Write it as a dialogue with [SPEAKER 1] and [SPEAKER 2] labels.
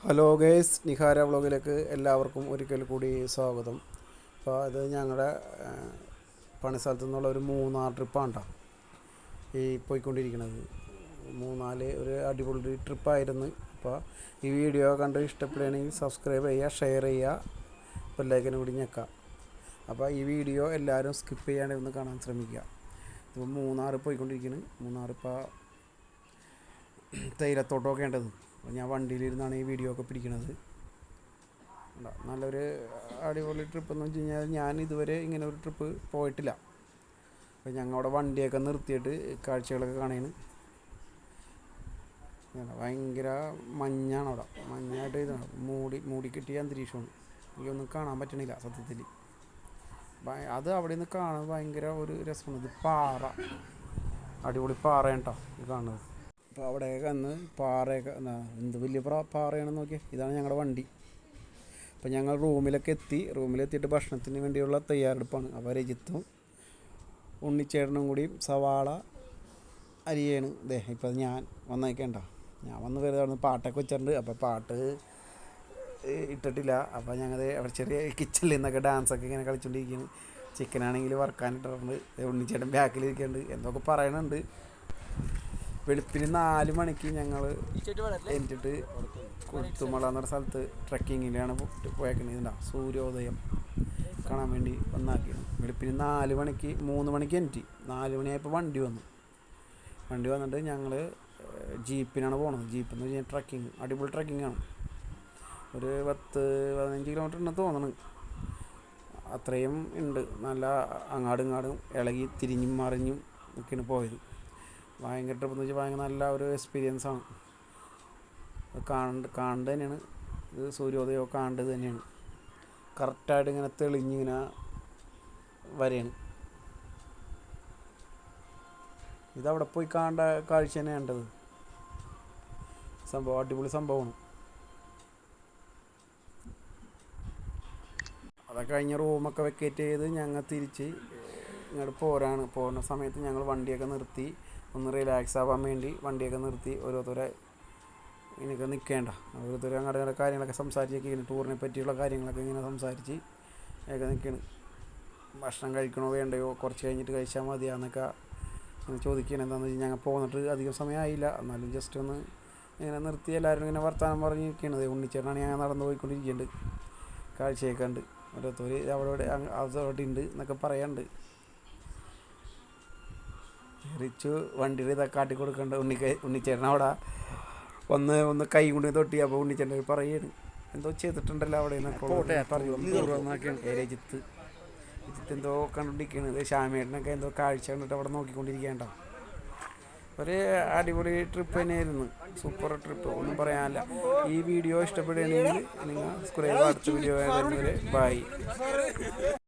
[SPEAKER 1] Hello guys, Nihara വ്ളോഗിലേക്ക് എല്ലാവർക്കും ഒരിക്കൽ കൂടി സ്വാഗതം. അപ്പോൾ ഇത് ഞങ്ങളുടെ പണിസ്ഥലത്തു നിന്നുള്ള ഒരു മൂന്നാർ ട്രിപ്പാണ് കേട്ടോ ഈ പോയിക്കൊണ്ടിരിക്കുന്നത്. മൂന്നാല് ഒരു അടിപൊളി ട്രിപ്പായിരുന്നു. അപ്പോൾ ഈ വീഡിയോ കണ്ട് ഇഷ്ടപ്പെടുകയാണെങ്കിൽ സബ്സ്ക്രൈബ് ചെയ്യുക, ഷെയർ ചെയ്യുക, ബെല്ലൈക്കനും കൂടി ഞെക്കുക. അപ്പോൾ ഈ വീഡിയോ എല്ലാവരും സ്കിപ്പ് ചെയ്യാണ്ട് ഒന്ന് കാണാൻ ശ്രമിക്കുക. ഇപ്പോൾ മൂന്നാർ പോയിക്കൊണ്ടിരിക്കുന്നത്. മൂന്നാർ ഇപ്പോൾ തേയിലത്തോട്ടമൊക്കെ ഉണ്ടത്. ഞാൻ വണ്ടിയിലിരുന്നാണ് ഈ വീഡിയോ ഒക്കെ പിടിക്കുന്നത്. നല്ലൊരു അടിപൊളി ട്രിപ്പ് എന്ന് വെച്ച് കഴിഞ്ഞാൽ ഞാൻ ഇതുവരെ ഇങ്ങനെ ഒരു ട്രിപ്പ് പോയിട്ടില്ല. അപ്പോൾ ഞങ്ങളുടെ വണ്ടിയൊക്കെ നിർത്തിയിട്ട് കാഴ്ചകളൊക്കെ കാണുകയാണ്. ഭയങ്കര മഞ്ഞാണ് അവിടെ. മഞ്ഞായിട്ട് ഇതാണ് മൂടി കിട്ടിയ അന്തരീക്ഷമാണ്. എനിക്കൊന്നും കാണാൻ പറ്റണില്ല സത്യത്തിൽ. അത് അവിടെ നിന്ന് കാണാൻ ഭയങ്കര ഒരു രസമാണ്. ഇത് പാറ, അടിപൊളി പാറയാണ് കേട്ടോ ഇത് കാണുന്നത്. അപ്പോൾ അവിടെയൊക്കെ വന്ന് പാറയൊക്കെ എന്ത് വലിയ പാറയാണെന്ന് നോക്കിയാൽ. ഇതാണ് ഞങ്ങളുടെ വണ്ടി. അപ്പോൾ ഞങ്ങൾ റൂമിലെത്തിയിട്ട് ഭക്ഷണത്തിന് വേണ്ടിയുള്ള തയ്യാറെടുപ്പാണ്. അപ്പോൾ രജിത്തും ഉണ്ണിച്ചേട്ടനും കൂടി സവാള അരിയാണ്. ഇപ്പോൾ ഞാൻ വന്നേക്കേണ്ട, ഞാൻ വന്ന് വെറുതെ അവിടെ പാട്ടൊക്കെ വെച്ചിട്ടുണ്ട്. അപ്പോൾ പാട്ട് ഇട്ടിട്ടില്ല. അപ്പോൾ ഞങ്ങൾ അവിടെ ചെറിയ കിച്ചണിൽ നിന്നൊക്കെ ഡാൻസൊക്കെ ഇങ്ങനെ കളിച്ചുകൊണ്ടിരിക്കുന്നു. ചിക്കനാണെങ്കിൽ വറുക്കാനിട്ടിട്ടുണ്ട്. ഉണ്ണിച്ചേട്ടൻ ബാക്കിലിരിക്കുന്നുണ്ട്, എന്തൊക്കെ പറയണുണ്ട്. വെളുപ്പിന് 4 മണിക്ക് ഞങ്ങൾ എന്നിട്ട് കുത്തുമല എന്നൊരു സ്ഥലത്ത് ട്രക്കിങ്ങിലാണ് പോയേക്കുന്നത്. സൂര്യോദയം കാണാൻ വേണ്ടി വന്നാക്കിയാണ്. വെളുപ്പിന് 4 മണിക്ക് 3 മണിക്ക് എനിക്ക് 4 മണിയായപ്പോൾ വണ്ടി വന്നിട്ട് ഞങ്ങൾ ജീപ്പിനാണ് പോകുന്നത്. ജീപ്പ് എന്ന് വെച്ചാൽ ട്രക്കിങ്, അടിപൊളി ട്രക്കിങ്ങാണ്. ഒരു 10-15 കിലോമീറ്റർ ഉണ്ടെന്ന് തോന്നുന്നു. അത്രയും ഉണ്ട്. നല്ല അങ്ങാടും ഇങ്ങാടും ഇളകി തിരിഞ്ഞും മറിഞ്ഞും ഒക്കെയാണ് പോയത്. ഭയങ്കര ട്രിപ്പ് എന്ന് വെച്ചാൽ ഭയങ്കര നല്ല ഒരു എക്സ്പീരിയൻസാണ്. കാണേണ്ടത് തന്നെയാണ്. ഇത് സൂര്യോദയം കാണേണ്ടത് തന്നെയാണ്. കറക്റ്റായിട്ട് ഇങ്ങനെ തെളിഞ്ഞിങ്ങനെ വരെയാണ്. ഇതവിടെ പോയി കാണേണ്ട കാഴ്ച തന്നെ വേണ്ടത്. സംഭവം അടിപൊളി സംഭവമാണ്. അതൊക്കെ കഴിഞ്ഞ് റൂമൊക്കെ വെക്കേറ്റ് ചെയ്ത് ഞങ്ങൾ തിരിച്ച് ഇങ്ങോട്ട് പോകുന്ന സമയത്ത് ഞങ്ങൾ വണ്ടിയൊക്കെ നിർത്തി ഒന്ന് റിലാക്സ് ആവാൻ വേണ്ടി വണ്ടിയൊക്കെ നിർത്തി ഓരോരുത്തരെ ഇതിനൊക്കെ നിൽക്കേണ്ട. ഓരോരുത്തർ അങ്ങോട്ട് കാര്യങ്ങളൊക്കെ സംസാരിച്ചൊക്കെ ഇങ്ങനെ ടൂറിനെ പറ്റിയുള്ള കാര്യങ്ങളൊക്കെ ഇങ്ങനെ സംസാരിച്ച് ഒക്കെ നിൽക്കുകയാണ്. ഭക്ഷണം കഴിക്കണോ വേണ്ടയോ, കുറച്ച് കഴിഞ്ഞിട്ട് കഴിച്ചാൽ മതിയാന്നൊക്കെ ചോദിക്കുകയാണ്. എന്താണെന്ന് വെച്ചാൽ ഞങ്ങൾ പോന്നിട്ട് അധികം സമയമായില്ല, എന്നാലും ജസ്റ്റ് ഒന്ന് ഇങ്ങനെ നിർത്തി എല്ലാവരും ഇങ്ങനെ വർത്തമാനം പറഞ്ഞ് നിൽക്കുകയാണ്. ഉണ്ണിച്ചേട്ടനാണ് ഞങ്ങൾ നടന്നു പോയിക്കൊണ്ടിരിക്കുന്നുണ്ട്. കാഴ്ചയൊക്കെ ഉണ്ട്. ഓരോരുത്തർ അവിടെ ഉണ്ട് എന്നൊക്കെ പറയാനുണ്ട്. റിച്ചു വണ്ടിയിൽ ഇതൊക്കെ കാട്ടി കൊടുക്കേണ്ട. ഉണ്ണിച്ചേട്ടൻ അവിടെ ഒന്ന് കൈ കൊണ്ട് തൊട്ടി. അപ്പോൾ ഉണ്ണിച്ചേട്ടൻ പറയുകയാണ്, എന്തോ ചെയ്തിട്ടുണ്ടല്ലോ അവിടെ രജിത്ത് എന്തോ കണ്ടുകൊണ്ടിരിക്കുകയാണ്. ശ്യാമേട്ടനൊക്കെ എന്തോ കാഴ്ച കണ്ടിട്ട് അവിടെ നോക്കിക്കൊണ്ടിരിക്കേണ്ട. ഒരു അടിപൊളി ട്രിപ്പ് തന്നെയായിരുന്നു. സൂപ്പർ ട്രിപ്പ്, ഒന്നും പറയാനില്ല. ഈ വീഡിയോ ഇഷ്ടപ്പെടുകയാണെങ്കിൽ നിങ്ങൾ അടുത്ത വീഡിയോ വരുന്നവരെ ബൈ.